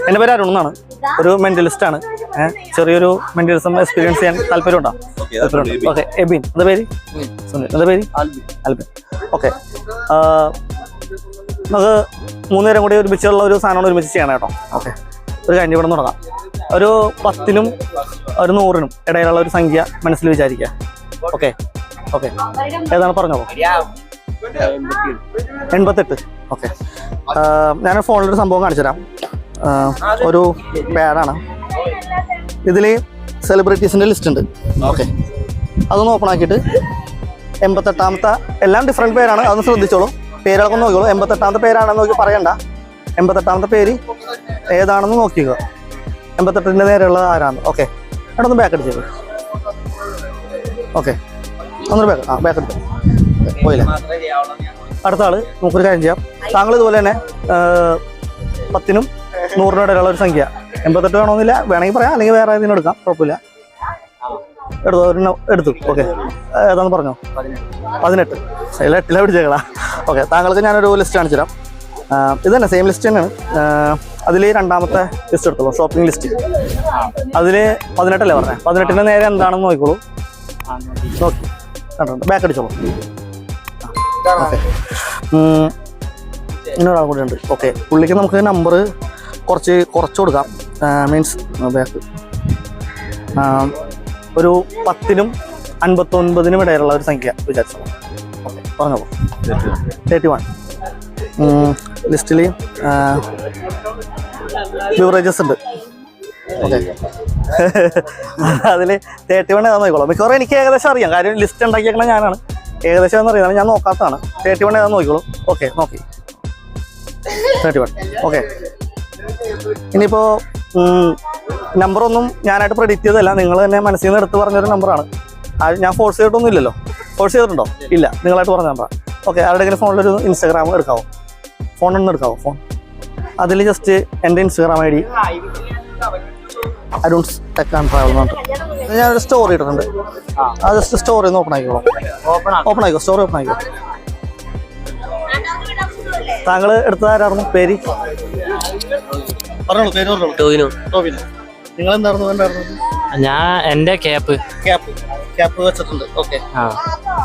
എൻ്റെ പേര് അരുൺ എന്നാണ്. ഒരു മെന്റലിസ്റ്റ് ആണ്. ചെറിയൊരു മെന്റലിസം എക്സ്പീരിയൻസ് ചെയ്യാൻ താല്പര്യമുണ്ടോ? ഓക്കെ. എബിൻ. എന്താ പേര്? സുനിൽ. എന്താ പേര്? ആൽബിൻ. ഓക്കെ. നമുക്ക് 3 പേരും കൂടി ഒരുമിച്ചുള്ള ഒരു സാധനമാണ് ഒരുമിച്ച് ചെയ്യണം കേട്ടോ. ഓക്കെ. ഒരു കാര്യം ഇവിടെ തുടങ്ങാം. ഒരു 10നും ഒരു 100നും ഇടയിലുള്ള ഒരു സംഖ്യ മനസ്സിൽ വിചാരിക്കുക. ഓക്കെ. ഓക്കെ. ഏതാണ് പറഞ്ഞോളൂ. 88. ഓക്കെ. ഞാൻ ഫോണിലൊരു സംഭവം കാണിച്ചു തരാം. ഒരു പാഡാണ്. ഇതിൽ സെലിബ്രിറ്റീസിൻ്റെ ലിസ്റ്റ് ഉണ്ട്. ഓക്കെ. അതൊന്ന് ഓപ്പൺ ആക്കിയിട്ട് 88ാമത്തെ എല്ലാം ഡിഫറെൻറ്റ് പേരാണ്. അതൊന്ന് ശ്രദ്ധിച്ചോളൂ. പേരുകളൊക്കെ നോക്കിക്കോളൂ. 88ാമത്തെ പേരാണെന്ന് നോക്കി പറയണ്ട. 88ാമത്തെ പേര് ഏതാണെന്ന് നോക്കിക്കുക. 88ൻ്റെ നേരെയുള്ളത് ആരാണ്? ഓക്കെ. അവിടെ ഒന്ന് ബാക്ക് അടിച്ചേക്കൂ. ഓക്കെ. ഒന്നൊരു ബാക്ക് അടിച്ചു പോയില്ലേ? അടുത്ത ആള് നമുക്കൊരു കാര്യം ചെയ്യാം. താങ്കൾ ഇതുപോലെ തന്നെ 10നും 100നും ഇടയിലുള്ള ഒരു സംഖ്യ 88 വേണമെന്നില്ല, വേണമെങ്കിൽ പറയാം, അല്ലെങ്കിൽ വേറെ ഏതെങ്കിലും എടുക്കാം, കുഴപ്പമില്ല. എടുത്തു. ഓക്കെ. ഏതാന്ന് പറഞ്ഞോ? 18. 8 പിടിച്ചേക്കളാ. ഓക്കെ. താങ്കൾക്ക് ഞാനൊരു ലിസ്റ്റ് കാണിച്ചു തരാം. ഇത് തന്നെ സെയിം ലിസ്റ്റ് തന്നെയാണ്. അതിൽ 2ാമത്തെ ലിസ്റ്റ് എടുത്തോളൂ, ഷോപ്പിംഗ് ലിസ്റ്റ്. അതിൽ 18 പറഞ്ഞത്. 18ൻ്റെ നേരെ എന്താണെന്ന് നോക്കിക്കോളൂ. നോക്കി കണ്ടോ? ബാക്ക് അടിച്ചോളൂ. ഓക്കെ. ഇന്നൊരാൾ കൂടെ ഉണ്ട്. ഓക്കെ. പുള്ളിക്ക് നമുക്ക് നമ്പർ കുറച്ച് കൊടുക്കാം. മീൻസ് ബാക്ക് ഒരു 10നും 59നും ഇടയിലുള്ള ഒരു സംഖ്യ വിചാരിച്ചോ. ഓക്കെ. പറഞ്ഞോളൂ. 31. ലിസ്റ്റിൽ ബിവറേജസ് ഉണ്ട്. ഓക്കെ. അതിൽ 31 ഏതാന്ന് നോക്കിക്കോളാം. മിക്കവാറും എനിക്ക് ഏകദേശം അറിയാം, കാര്യം ലിസ്റ്റ് ഉണ്ടാക്കിയേക്കണ ഞാനാണ്. ഏകദേശം എന്നറിയാം, ഞാൻ നോക്കാത്തതാണ്. 31 ഏതാന്ന് നോക്കിക്കോളൂ. ഓക്കെ. നോക്കി 31. ഓക്കെ. ഇനിയിപ്പോൾ നമ്പറൊന്നും ഞാനായിട്ട് പ്രെഡിക്റ്റ് ചെയ്തതല്ല, നിങ്ങൾ തന്നെ മനസ്സിൽ നിന്ന് എടുത്ത് പറഞ്ഞൊരു നമ്പറാണ്. ഞാൻ ഫോഴ്സ് ചെയ്തിട്ടൊന്നും ഇല്ലല്ലോ. ഫോഴ്സ് ചെയ്തിട്ടുണ്ടോ? ഇല്ല, നിങ്ങളായിട്ട് പറഞ്ഞ നമ്പറാണ്. ഓക്കെ. ആരുടെയെങ്കിലും ഫോണിലൊരു ഇൻസ്റ്റാഗ്രാം എടുക്കാവോ? ഫോണൊന്നും എടുക്കാവോ? ഫോൺ. അതിൽ ജസ്റ്റ് എൻ്റെ Instagram ID Arun's tech and travel എന്ന് പറഞ്ഞിട്ട് ഞാനൊരു സ്റ്റോറി ഇട്ടിട്ടുണ്ട്. ആ ജസ്റ്റ് സ്റ്റോറി ഒന്ന് ഓപ്പൺ ആക്കിക്കോളാം. ഓപ്പൺ ആയിക്കോ. സ്റ്റോറി ഓപ്പൺ ആയിക്കോ. താങ്കൾ എടുത്തത് ആരായിരുന്നു? പേര് പറഞ്ഞോളൂ. പേര് പറഞ്ഞോളൂ. ടോവിനോ. നിങ്ങൾ എന്തായിരുന്നു? ഞാൻ എന്റെ ക്യാപ്പ് വെച്ചിട്ടുണ്ട്. ഓക്കെ.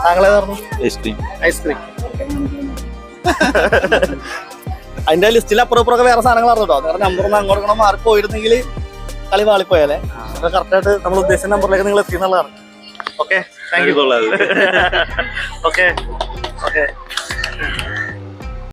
താങ്കൾ ഏതായിരുന്നു? ഐസ്ക്രീം. അതിന്റെ ലിസ്റ്റിൽ അപ്പുറമൊക്കെ വേറെ സാധനങ്ങളായിരുന്നു കേട്ടോ. നിങ്ങളുടെ നമ്പറൊന്നും അങ്ങോട്ട് മാറിപ്പോയിരുന്നെങ്കിൽ കളി വാളിപ്പോയാലേ. അപ്പൊ കറക്റ്റായിട്ട് നമ്മൾ ഉദ്ദേശിച്ച നമ്പറിലേക്ക് നിങ്ങൾ എത്തിയെന്നുള്ളതാണ്. Okay. Thank you. Okay. Okay.